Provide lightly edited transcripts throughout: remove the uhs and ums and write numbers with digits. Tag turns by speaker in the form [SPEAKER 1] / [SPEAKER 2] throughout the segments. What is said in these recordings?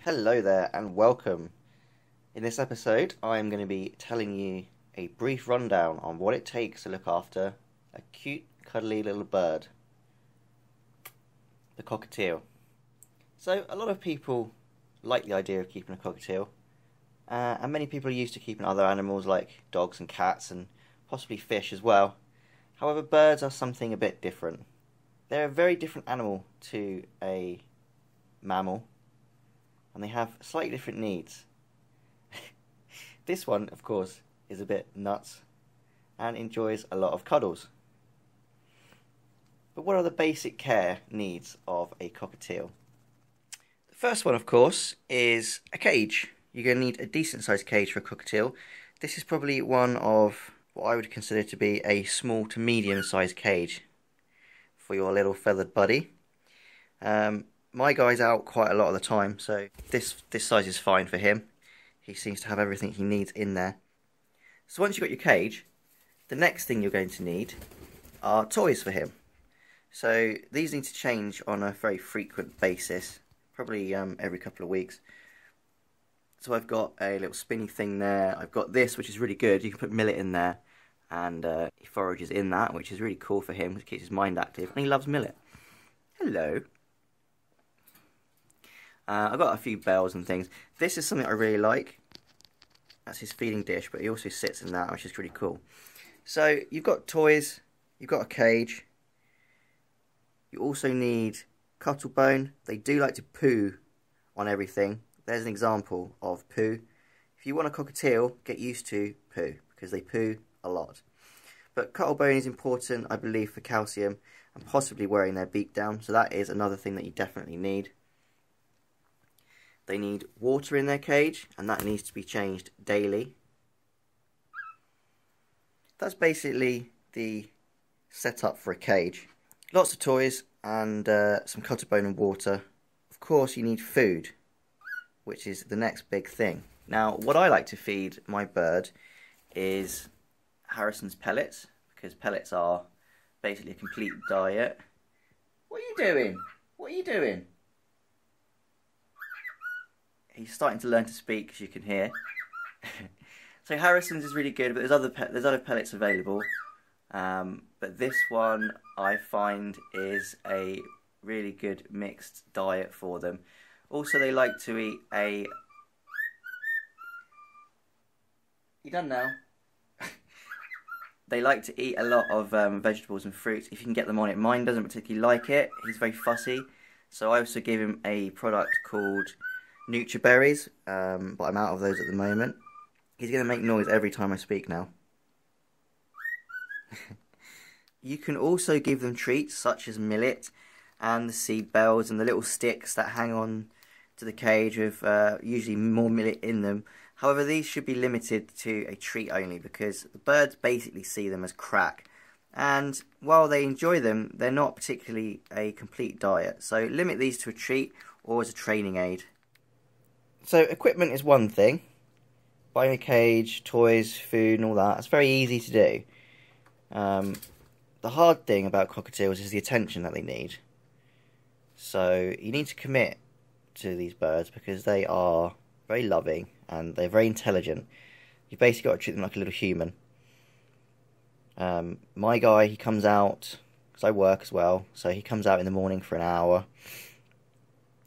[SPEAKER 1] Hello there and welcome. In this episode, I'm going to be telling you a brief rundown on what it takes to look after a cute, cuddly little bird, the cockatiel. So, a lot of people like the idea of keeping a cockatiel, and many people are used to keeping other animals like dogs and cats and possibly fish as well. However, birds are something a bit different. They're a very different animal to a mammal, and they have slightly different needs. This one, of course, is a bit nuts and enjoys a lot of cuddles. But what are the basic care needs of a cockatiel? The first one, of course, is a cage. You're going to need a decent sized cage for a cockatiel. This is probably one of what I would consider to be a small to medium sized cage for your little feathered buddy. My guy's out quite a lot of the time, so this size is fine for him. He seems to have everything he needs in there. So once you've got your cage, the next thing you're going to need are toys for him. So these need to change on a very frequent basis, probably every couple of weeks. So I've got a little spinny thing there. I've got this, which is really good. You can put millet in there, and he forages in that, which is really cool for him. It keeps his mind active, and he loves millet. Hello. I've got a few bells and things. This is something I really like. That's his feeding dish, but he also sits in that, which is really cool. So you've got toys, you've got a cage. You also need cuttlebone. They do like to poo on everything. There's an example of poo. If you want a cockatiel, get used to poo, because they poo a lot. But cuttlebone is important, I believe, for calcium and possibly wearing their beak down. So that is another thing that you definitely need. They need water in their cage, and that needs to be changed daily. That's basically the setup for a cage. Lots of toys and some cuttlebone and water. Of course, you need food, which is the next big thing. Now, what I like to feed my bird is Harrison's pellets, because pellets are basically a complete diet. What are you doing? What are you doing? He's starting to learn to speak, as you can hear. So Harrison's is really good, but there's other pellets available. But this one I find is a really good mixed diet for them. Also, they like to eat a... You done now? They like to eat a lot of vegetables and fruits if you can get them on it. Mine doesn't particularly like it. He's very fussy. So I also give him a product called Nutriberries, but I'm out of those at the moment. He's going to make noise every time I speak now. You can also give them treats such as millet and the seed bells and the little sticks that hang on to the cage with usually more millet in them. However, these should be limited to a treat only, because the birds basically see them as crack. And while they enjoy them, they're not particularly a complete diet. So limit these to a treat or as a training aid. So equipment is one thing. Buying a cage, toys, food and all that, it's very easy to do. The hard thing about cockatiels is the attention that they need. So you need to commit to these birds because they are very loving and they're very intelligent. You've basically got to treat them like a little human. My guy, he comes out, because I work as well, so he comes out in the morning for an hour.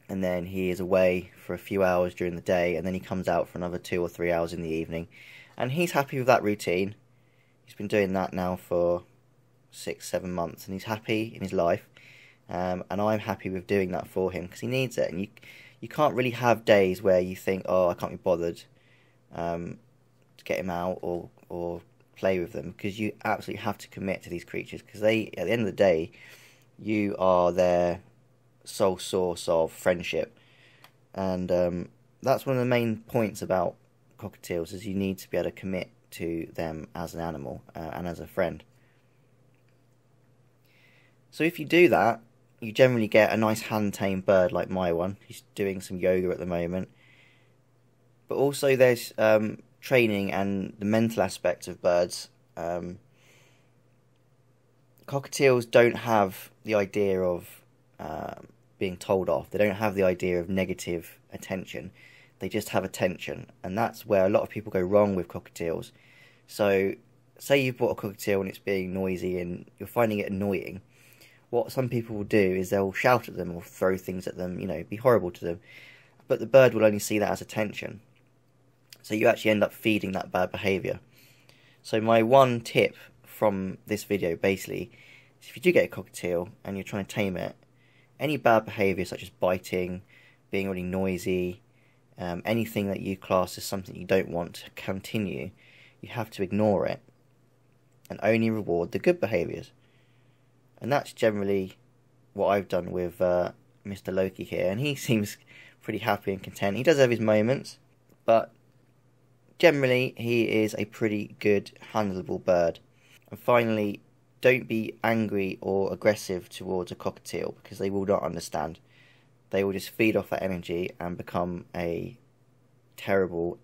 [SPEAKER 1] And then he is away for a few hours during the day, and then he comes out for another 2 or 3 hours in the evening. And he's happy with that routine. He's been doing that now for 6-7 months, and he's happy in his life. And I'm happy with doing that for him, because he needs it. And you can't really have days where you think, oh, I can't be bothered to get him out or play with them, because you absolutely have to commit to these creatures, because they, at the end of the day, you are their sole source of friendship. And that's one of the main points about cockatiels, is you need to be able to commit to them as an animal and as a friend. So if you do that, you generally get a nice hand-tamed bird like my one. He's doing some yoga at the moment. But also there's training and the mental aspect of birds. Cockatiels don't have the idea of being told off. They don't have the idea of negative attention. They just have attention, and that's where a lot of people go wrong with cockatiels. So, say you've bought a cockatiel and it's being noisy and you're finding it annoying. What some people will do is they'll shout at them or throw things at them, you know, be horrible to them. But the bird will only see that as attention. So you actually end up feeding that bad behaviour. So my one tip from this video basically is if you do get a cockatiel and you're trying to tame it, any bad behaviour such as biting, being really noisy, anything that you class as something you don't want to continue, you have to ignore it and only reward the good behaviours. And that's generally what I've done with Mr. Loki here, and he seems pretty happy and content. He does have his moments, but generally he is a pretty good, handleable bird. And finally, don't be angry or aggressive towards a cockatiel, because they will not understand. They will just feed off that energy and become a terrible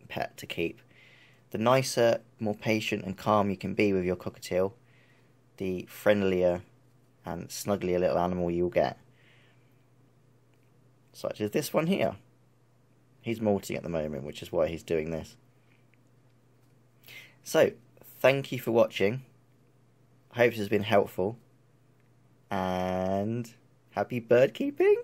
[SPEAKER 1] pet to keep. The nicer, more patient and calm you can be with your cockatiel, the friendlier and snugglier little animal you'll get. Such as this one here. He's molting at the moment, which is why he's doing this. So, thank you for watching. I hope this has been helpful. And happy bird keeping!